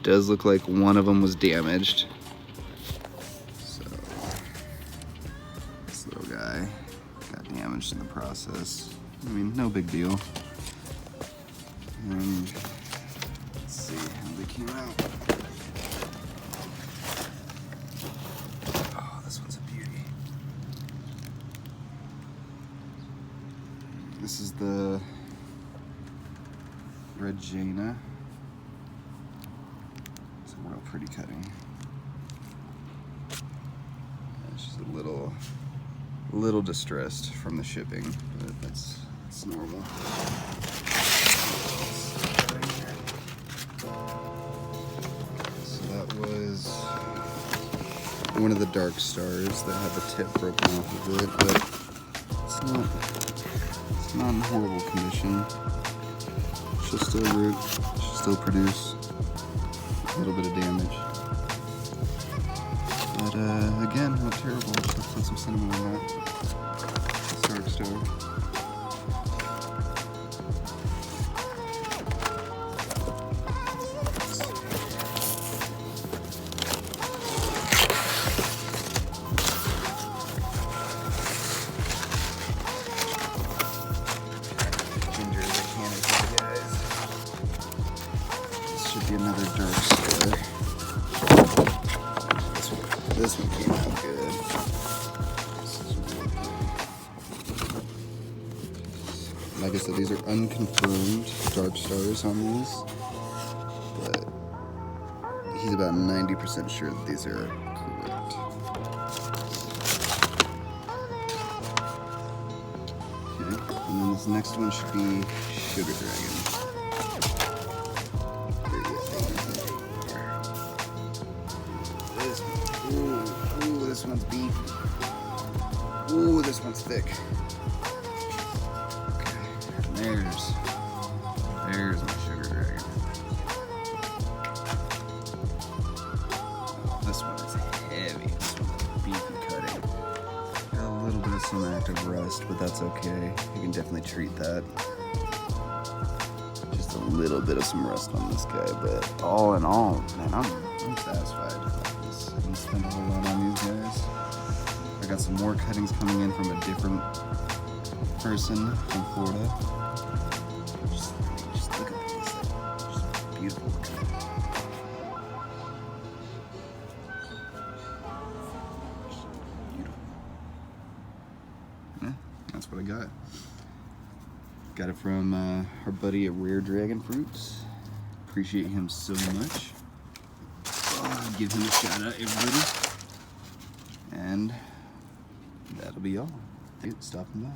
Does look like one of them was damaged. So this little guy got damaged in the process. I mean, no big deal. And let's see how they came out. Oh, this one's a beauty. This is the Regina. It's a real pretty cutting. It's just a little distressed from the shipping, but that's normal. So that was one of the Dark Stars that had the tip broken off of it, but it's not in horrible condition. She'll still root, she'll still produce a little bit of damage. But again, not terrible. Let's put some cinnamon on that. Dark Star. Another Dark Star. This one came out good. Like I said, these are unconfirmed Dark Stars on these, but he's about 90% sure that these are correct. Okay, and then this next one should be Sugar Dragon. Ooh, this one's beefy. Ooh, this one's thick. Okay, there's my Sugar Dragon. This one is heavy. This one's a beefy cutting. Got a little bit of some active rust, but that's okay. You can definitely treat that. Just a little bit of some rust on this guy, but all in all, man, I'm satisfied. I didn't spend a whole lot on these guys. I got some more cuttings coming in from a different person from Florida. Just look at these. Just beautiful looking. Beautiful. Yeah, that's what I got. Got it from our buddy at Rare Dragon Fruits. Appreciate him so much. Give him a shout out, everybody. And that'll be all. Stop and by.